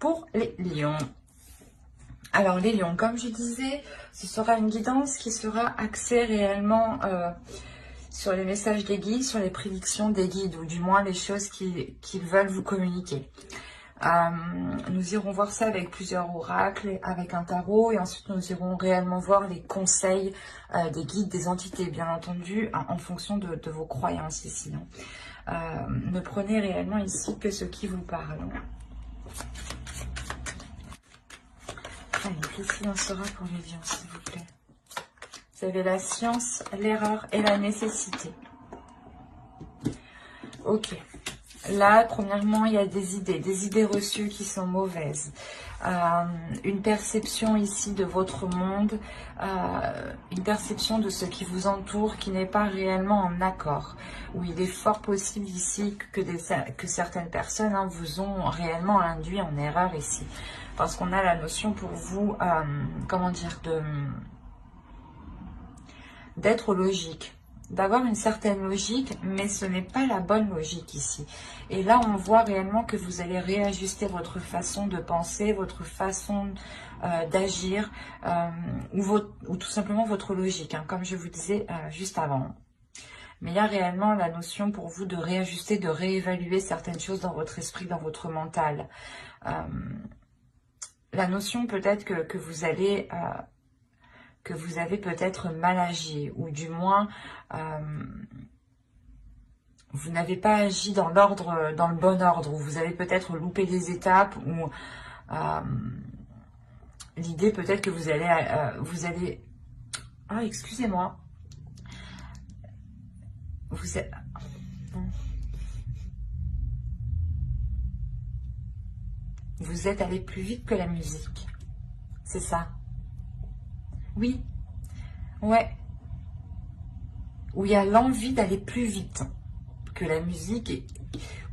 pour les lions. Alors les lions, comme je disais, ce sera une guidance qui sera axée réellement sur les messages des guides, sur les prédictions des guides, ou du moins les choses qu'ils veulent vous communiquer. Nous irons voir ça avec plusieurs oracles, avec un tarot, et ensuite nous irons réellement voir les conseils des guides, des entités, bien entendu, en fonction de vos croyances ici. Ne prenez réellement ici que ce qui vous parle. Allez, quel silence sera pour les lions, s'il vous plaît? Vous avez la science, l'erreur et la nécessité. Ok. Là, premièrement, il y a des idées reçues qui sont mauvaises. Une perception ici de votre monde, une perception de ce qui vous entoure qui n'est pas réellement en accord. Où il est fort possible ici que certaines personnes vous ont réellement induit en erreur ici. Parce qu'on a la notion pour vous, comment dire, d'être logique. D'avoir une certaine logique, mais ce n'est pas la bonne logique ici. Et là, on voit réellement que vous allez réajuster votre façon de penser, votre façon d'agir, ou tout simplement votre logique, comme je vous disais juste avant. Mais il y a réellement la notion pour vous de réajuster, de réévaluer certaines choses dans votre esprit, dans votre mental. La notion peut-être que vous allez... que vous avez peut-être mal agi, ou du moins vous n'avez pas agi dans l'ordre, dans le bon ordre, ou vous avez peut-être loupé des étapes, ou l'idée peut-être que vous allez ah, excusez-moi, vous êtes allé plus vite que la musique, c'est ça? Oui, ouais. Où il y a l'envie d'aller plus vite que la musique,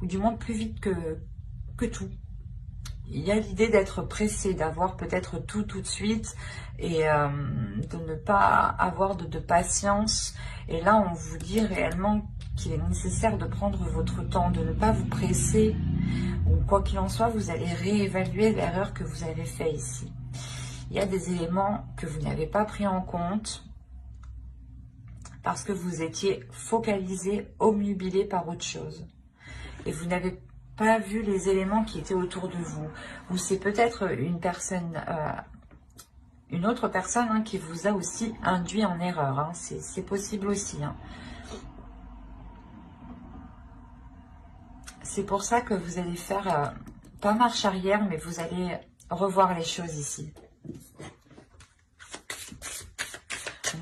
ou du moins plus vite que tout. Il y a l'idée d'être pressé, d'avoir peut-être tout de suite, et de ne pas avoir de patience. Et là, on vous dit réellement qu'il est nécessaire de prendre votre temps, de ne pas vous presser, ou quoi qu'il en soit, vous allez réévaluer l'erreur que vous avez faite ici. Il y a des éléments que vous n'avez pas pris en compte parce que vous étiez focalisé, obnubilé par autre chose. Et vous n'avez pas vu les éléments qui étaient autour de vous. Ou c'est peut-être une personne, une autre personne qui vous a aussi induit en erreur. C'est possible aussi. C'est pour ça que vous allez faire, pas marche arrière, mais vous allez revoir les choses ici.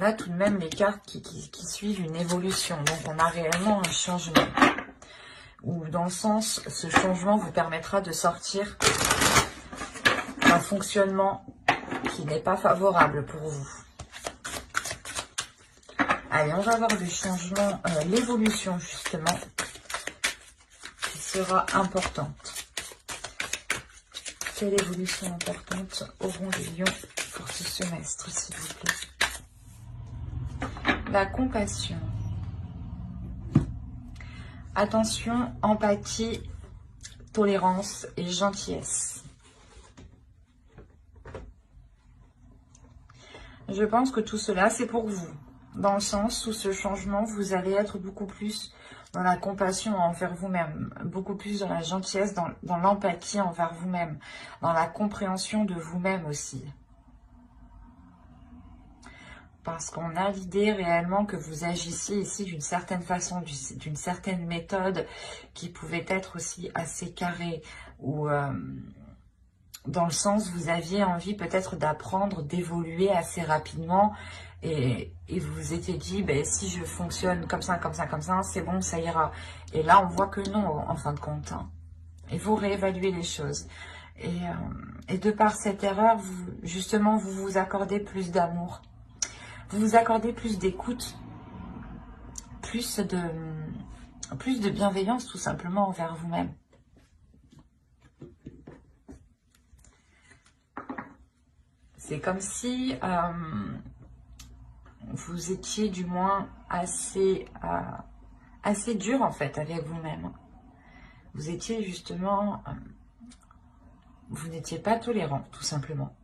On a tout de même les cartes qui suivent une évolution. Donc, on a réellement un changement. Ou dans le sens, ce changement vous permettra de sortir d'un fonctionnement qui n'est pas favorable pour vous. Allez, on va voir le changement, l'évolution justement, qui sera importante. Quelle évolution importante auront les lions pour ce semestre, s'il vous plaît? La compassion. Attention, empathie, tolérance et gentillesse. Je pense que tout cela, c'est pour vous. Dans le sens où ce changement, vous allez être beaucoup plus dans la compassion envers vous-même, beaucoup plus dans la gentillesse, dans l'empathie envers vous-même, dans la compréhension de vous-même aussi. Parce qu'on a l'idée réellement que vous agissiez ici d'une certaine façon, d'une certaine méthode qui pouvait être aussi assez carrée, ou dans le sens vous aviez envie peut-être d'apprendre, d'évoluer assez rapidement, et vous vous étiez dit, si je fonctionne comme ça, c'est bon, ça ira. Et là, on voit que non, en fin de compte. Et vous réévaluez les choses. Et de par cette erreur, justement, vous vous accordez plus d'amour. Vous vous accordez plus d'écoute, plus de bienveillance tout simplement envers vous-même. C'est comme si vous étiez du moins assez dur en fait avec vous-même. Vous étiez justement Vous n'étiez pas tolérant, tout simplement.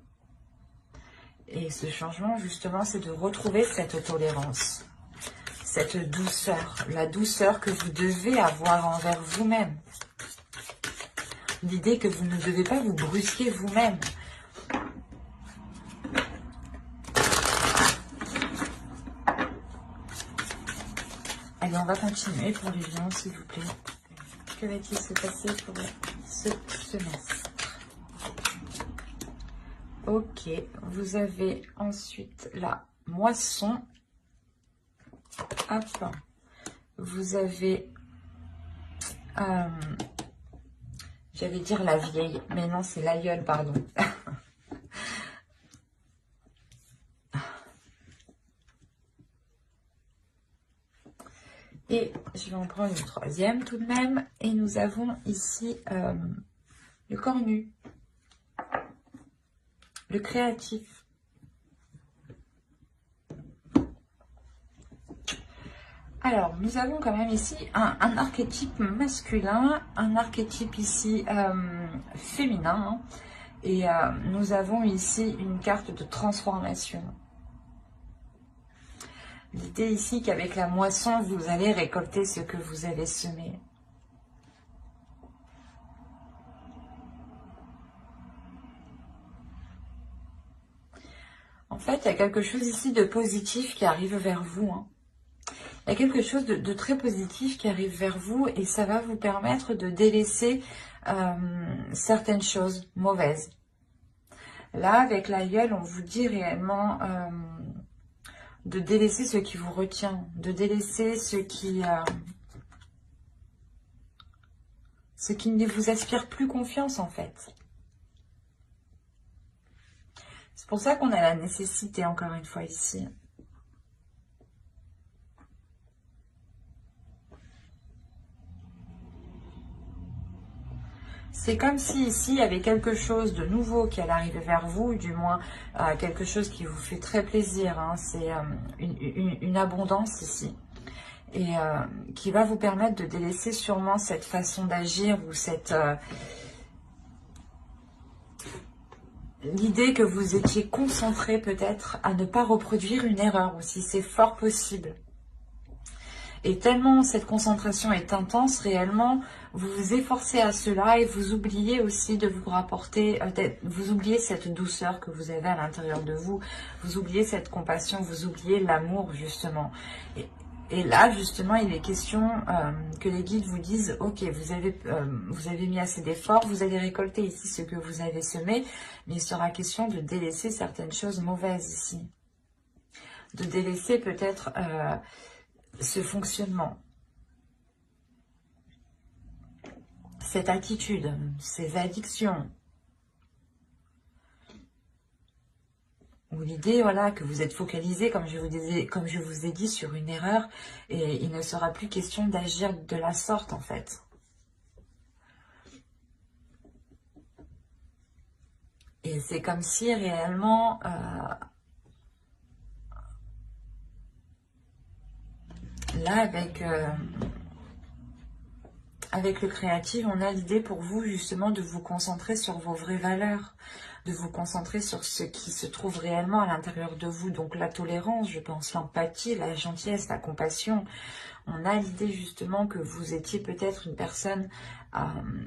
Et ce changement, justement, c'est de retrouver cette tolérance, cette douceur, la douceur que vous devez avoir envers vous-même. L'idée que vous ne devez pas vous brusquer vous-même. Allez, on va continuer pour les lions, s'il vous plaît. Que va-t-il se passer pour ce semestre? Ok, vous avez ensuite la moisson. Hop. Vous avez, j'allais dire la vieille, mais non, c'est l'aïeul, pardon. Et je vais en prendre une troisième tout de même. Et nous avons ici le cornu, le créatif. Alors, nous avons quand même ici un archétype masculin, un archétype ici féminin. Hein, et nous avons ici une carte de transformation. L'idée ici qu'avec la moisson, vous allez récolter ce que vous avez semé. En fait, il y a quelque chose ici de positif qui arrive vers vous. Hein. Il y a quelque chose de très positif qui arrive vers vous et ça va vous permettre de délaisser certaines choses mauvaises. Là, avec l'aïeul, on vous dit réellement de délaisser ce qui vous retient, de délaisser ce qui ne vous aspire plus confiance en fait. C'est pour ça qu'on a la nécessité, encore une fois, ici. C'est comme si ici, il y avait quelque chose de nouveau qui allait arriver vers vous, ou du moins quelque chose qui vous fait très plaisir. Hein. C'est une abondance ici. Et qui va vous permettre de délaisser sûrement cette façon d'agir ou cette... l'idée que vous étiez concentré peut-être à ne pas reproduire une erreur aussi. C'est fort possible. Et tellement cette concentration est intense, réellement, vous vous efforcez à cela et vous oubliez aussi de vous rapporter, vous oubliez cette douceur que vous avez à l'intérieur de vous, vous oubliez cette compassion, vous oubliez l'amour justement. Et là, justement, il est question que les guides vous disent, ok, vous avez mis assez d'efforts, vous allez récolter ici ce que vous avez semé, mais il sera question de délaisser certaines choses mauvaises ici. De délaisser peut-être... ce fonctionnement, cette attitude, ces addictions, ou l'idée voilà, que vous êtes focalisé, comme je vous ai dit, sur une erreur, et il ne sera plus question d'agir de la sorte en fait. Et c'est comme si réellement... là, avec le créatif, on a l'idée pour vous justement de vous concentrer sur vos vraies valeurs, de vous concentrer sur ce qui se trouve réellement à l'intérieur de vous. Donc la tolérance, je pense, l'empathie, la gentillesse, la compassion. On a l'idée justement que vous étiez peut-être une personne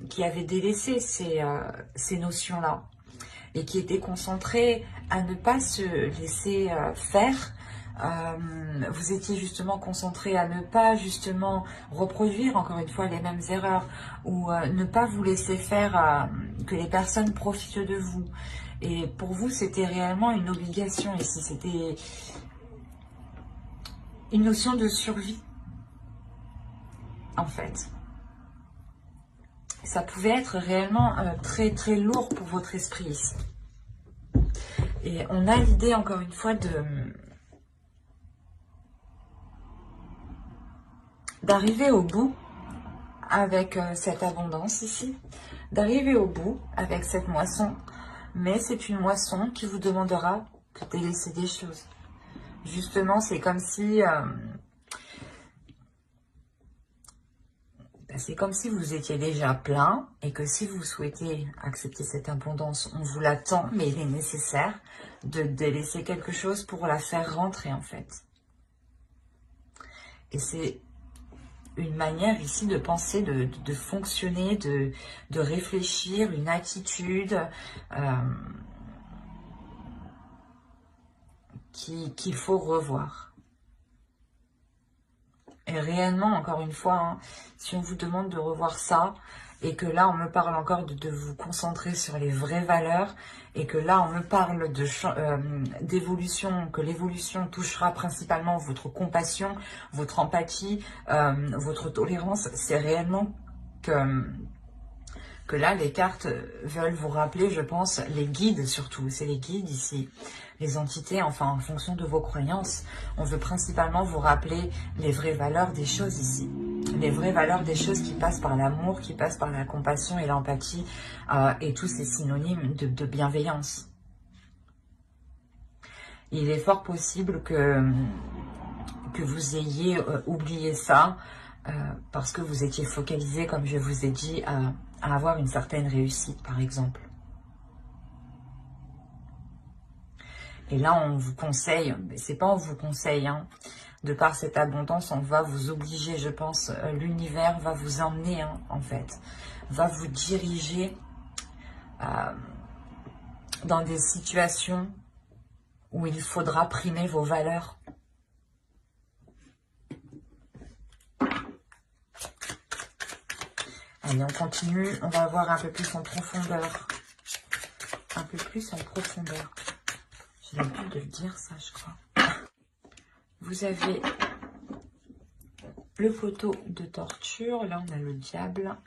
qui avait délaissé ces notions-là et qui était concentrée à ne pas se laisser faire. Vous étiez justement concentré à ne pas justement reproduire encore une fois les mêmes erreurs ou ne pas vous laisser faire que les personnes profitent de vous. Et pour vous, c'était réellement une obligation ici, c'était une notion de survie en fait. Ça pouvait être réellement très très lourd pour votre esprit ici. Et on a l'idée encore une fois d'arriver au bout avec cette abondance ici, d'arriver au bout avec cette moisson, mais c'est une moisson qui vous demandera de délaisser des choses. Justement, c'est comme si C'est comme si vous étiez déjà plein et que si vous souhaitez accepter cette abondance, on vous l'attend, mais il est nécessaire de délaisser quelque chose pour la faire rentrer en fait. Et c'est une manière ici de penser, de fonctionner, de réfléchir, une attitude qu'il faut revoir. Et réellement, encore une fois, hein, si on vous demande de revoir ça, et que là, on me parle encore de vous concentrer sur les vraies valeurs, et que là, on me parle d'évolution, que l'évolution touchera principalement votre compassion, votre empathie, votre tolérance, c'est réellement que là, les cartes veulent vous rappeler, je pense, les guides surtout, c'est les guides ici, les entités, enfin, en fonction de vos croyances. On veut principalement vous rappeler les vraies valeurs des choses ici. Les vraies valeurs des choses qui passent par l'amour, qui passent par la compassion et l'empathie, et tous ces synonymes de bienveillance. Il est fort possible que vous ayez oublié ça, parce que vous étiez focalisé, comme je vous ai dit, à avoir une certaine réussite, par exemple. Et là, on vous conseille, mais c'est pas on vous conseille, hein, de par cette abondance, on va vous obliger, je pense, l'univers va vous emmener, hein, en fait, va vous diriger dans des situations où il faudra primer vos valeurs. Allez, on continue, on va voir un peu plus en profondeur. Un peu plus en profondeur. J'ai l'habitude de le dire, ça, je crois. Vous avez le poteau de torture. Là, on a le diable.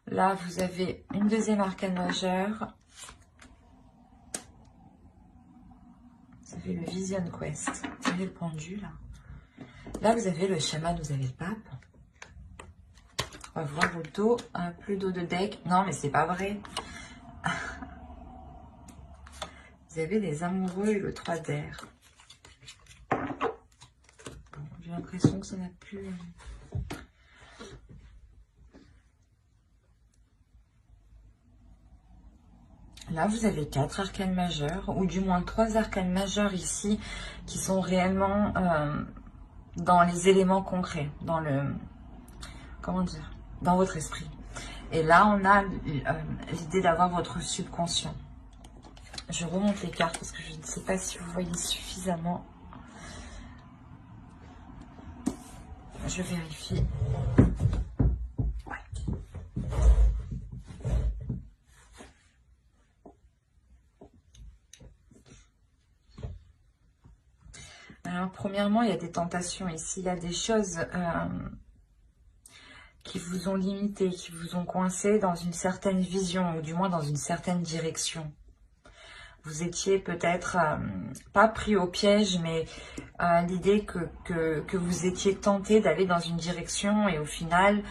Là, vous avez une deuxième arcane majeure. Vous avez le Vision Quest. Vous avez le pendu, là. Là, vous avez le chaman, vous avez le pape. On va voir vos dos. Plus d'eau de deck. Non, mais c'est pas vrai. Vous avez les amoureux et le 3 d'air. Bon, j'ai l'impression que ça n'a plus... Là, vous avez 4 arcanes majeures, ou du moins 3 arcanes majeures ici, qui sont réellement dans les éléments concrets, dans le... Comment dire? Dans votre esprit. Et là, on a l'idée d'avoir votre subconscient. Je remonte les cartes parce que je ne sais pas si vous voyez suffisamment. Je vérifie. Ouais. Alors, premièrement, il y a des tentations ici. Il y a des choses qui vous ont limité, qui vous ont coincé dans une certaine vision, ou du moins dans une certaine direction. Vous étiez peut-être pas pris au piège, mais l'idée que vous étiez tenté d'aller dans une direction et au final,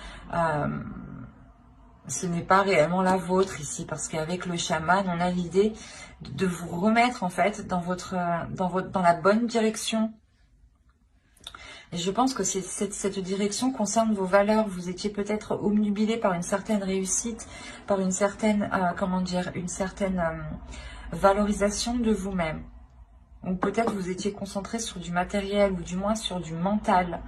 ce n'est pas réellement la vôtre ici, parce qu'avec le chaman, on a l'idée de vous remettre en fait dans la bonne direction. Et je pense que cette direction concerne vos valeurs. Vous étiez peut-être obnubilé par une certaine réussite, par une certaine, comment dire, une certaine valorisation de vous-même. Ou peut-être vous étiez concentré sur du matériel ou du moins sur du mental.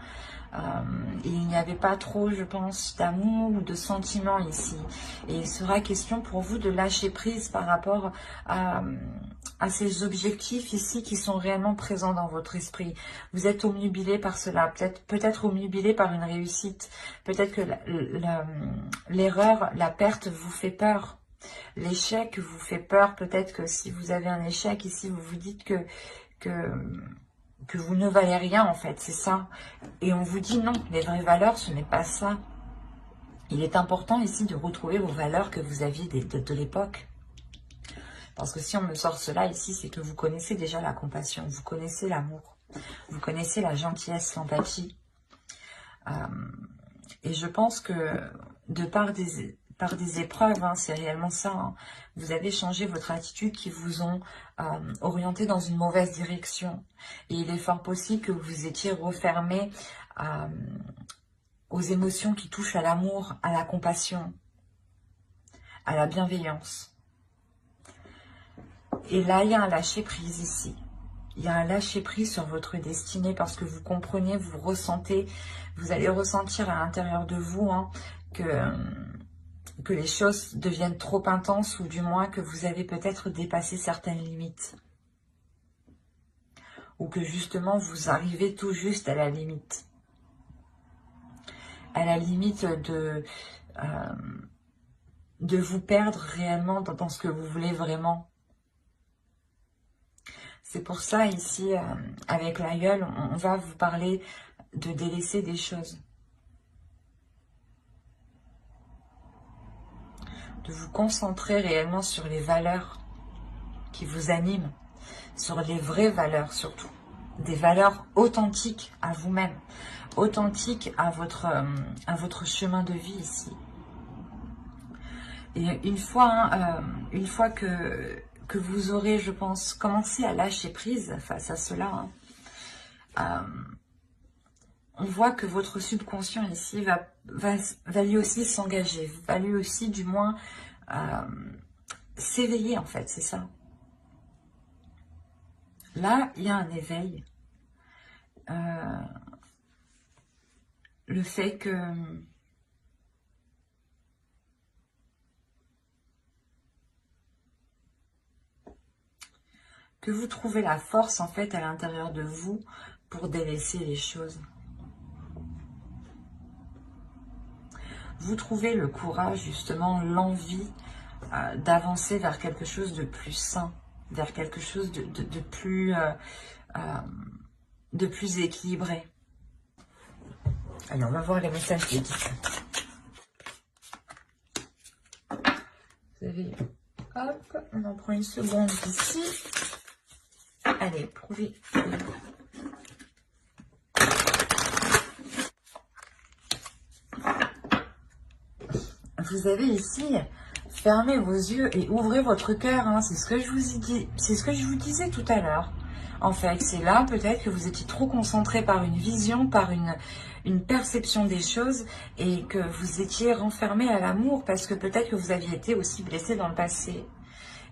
Et il n'y avait pas trop, je pense, d'amour ou de sentiments ici. Et il sera question pour vous de lâcher prise par rapport à ces objectifs ici qui sont réellement présents dans votre esprit. Vous êtes obnubilé par cela, peut-être obnubilé par une réussite. Peut-être que l'erreur, la perte vous fait peur. L'échec vous fait peur. Peut-être que si vous avez un échec ici, vous vous dites que vous ne valez rien en fait, c'est ça. Et on vous dit non, les vraies valeurs, ce n'est pas ça. Il est important ici de retrouver vos valeurs que vous aviez de l'époque. Parce que si on me sort cela ici, c'est que vous connaissez déjà la compassion, vous connaissez l'amour, vous connaissez la gentillesse, l'empathie. Et je pense que de par des épreuves, hein, c'est réellement ça, hein, vous avez changé votre attitude qui vous ont orienté dans une mauvaise direction. Et il est fort possible que vous étiez refermé aux émotions qui touchent à l'amour, à la compassion, à la bienveillance. Et là, il y a un lâcher-prise ici. Il y a un lâcher-prise sur votre destinée parce que vous comprenez, vous ressentez, vous allez ressentir à l'intérieur de vous que les choses deviennent trop intenses ou du moins que vous avez peut-être dépassé certaines limites. Ou que justement, vous arrivez tout juste à la limite. À la limite de vous perdre réellement dans ce que vous voulez vraiment. C'est pour ça, ici, avec l'aïeul, on va vous parler de délaisser des choses. De vous concentrer réellement sur les valeurs qui vous animent, sur les vraies valeurs surtout. Des valeurs authentiques à vous-même, authentiques à votre chemin de vie ici. Et une fois que vous aurez, je pense, commencé à lâcher prise face à cela, on voit que votre subconscient ici va lui aussi s'engager, va lui aussi du moins s'éveiller en fait, c'est ça. Là, il y a un éveil. Le fait que vous trouvez la force en fait à l'intérieur de vous pour délaisser les choses. Vous trouvez le courage, justement, l'envie d'avancer vers quelque chose de plus sain, vers quelque chose de plus équilibré. Allez, on va voir les messages des guides. Vous avez... Hop, on en prend une seconde ici. Allez, prouvez. Vous avez ici, fermez vos yeux et ouvrez votre cœur. Hein. C'est ce que je vous ai dit, c'est ce que je vous disais tout à l'heure. En fait, c'est là peut-être que vous étiez trop concentré par une vision, par une perception des choses et que vous étiez renfermé à l'amour parce que peut-être que vous aviez été aussi blessé dans le passé.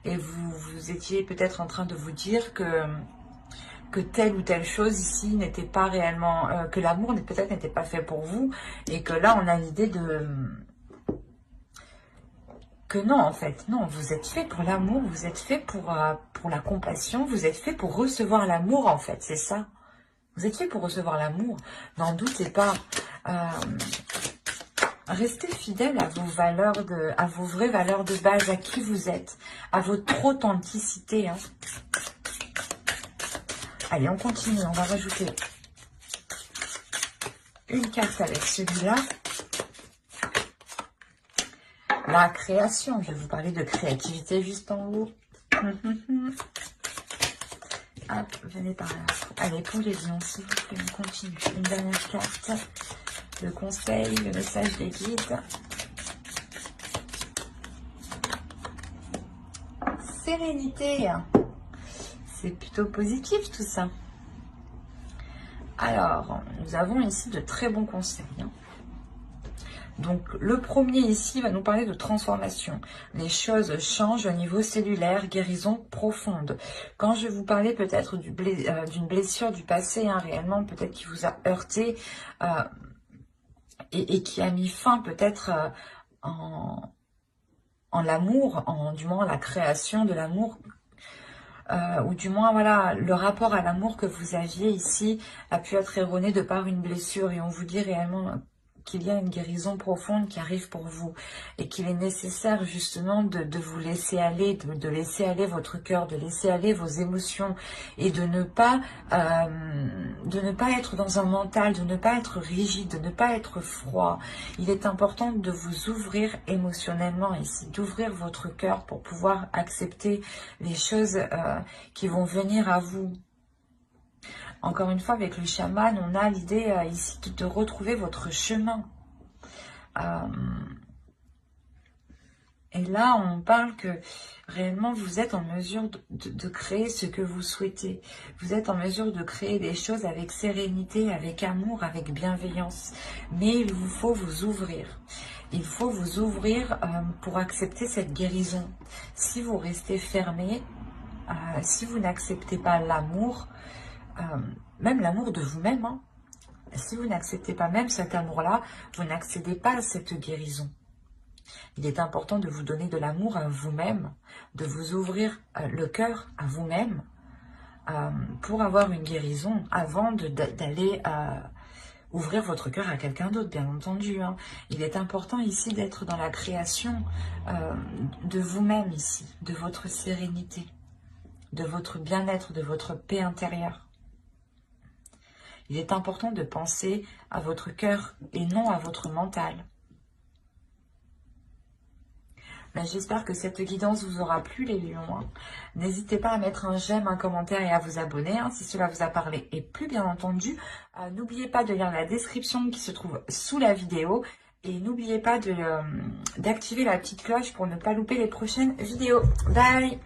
Et vous étiez peut-être en train de vous dire que telle ou telle chose ici n'était pas réellement, que l'amour peut-être n'était pas fait pour vous et que là on a l'idée que non, en fait, non, vous êtes fait pour l'amour, vous êtes fait pour la compassion, vous êtes fait pour recevoir l'amour, en fait, c'est ça. Vous êtes fait pour recevoir l'amour, n'en doutez pas. Restez fidèle à vos valeurs, à vos vraies valeurs de base, à qui vous êtes, à votre authenticité. Hein. Allez, on continue, on va rajouter une carte avec celui-là. La création, je vais vous parler de créativité juste en haut. Hop, venez par là. Allez, pour les lions, s'il vous plaît, on continue. Une dernière carte. Le conseil, le message des guides. Sérénité. C'est plutôt positif tout ça. Alors, nous avons ici de très bons conseils. Hein. Donc, le premier ici va nous parler de transformation. Les choses changent au niveau cellulaire, guérison profonde. Quand je vais vous parler peut-être d'une blessure du passé, hein, réellement, peut-être qui vous a heurté et qui a mis fin peut-être en l'amour, du moins la création de l'amour, ou du moins, voilà, le rapport à l'amour que vous aviez ici a pu être erroné de par une blessure et on vous dit réellement qu'il y a une guérison profonde qui arrive pour vous et qu'il est nécessaire justement de vous laisser aller, de laisser aller votre cœur, de laisser aller vos émotions et de ne pas être dans un mental, de ne pas être rigide, de ne pas être froid. Il est important de vous ouvrir émotionnellement ici, d'ouvrir votre cœur pour pouvoir accepter les choses qui vont venir à vous. Encore une fois, avec le chaman, on a l'idée ici de retrouver votre chemin. Et là, on parle que réellement, vous êtes en mesure de créer ce que vous souhaitez. Vous êtes en mesure de créer des choses avec sérénité, avec amour, avec bienveillance. Mais il vous faut vous ouvrir. Il faut vous ouvrir pour accepter cette guérison. Si vous restez fermé, si vous n'acceptez pas l'amour, même l'amour de vous-même, hein, si vous n'acceptez pas même cet amour-là, vous n'accédez pas à cette guérison. Il est important de vous donner de l'amour à vous-même, de vous ouvrir le cœur à vous-même pour avoir une guérison avant d'aller ouvrir votre cœur à quelqu'un d'autre, bien entendu. Hein. Il est important ici d'être dans la création de vous-même ici, de votre sérénité, de votre bien-être, de votre paix intérieure. Il est important de penser à votre cœur et non à votre mental. J'espère que cette guidance vous aura plu, les lions. Hein. N'hésitez pas à mettre un j'aime, un commentaire et à vous abonner si cela vous a parlé. Et plus bien entendu, n'oubliez pas de lire la description qui se trouve sous la vidéo. Et n'oubliez pas d'activer la petite cloche pour ne pas louper les prochaines vidéos. Bye!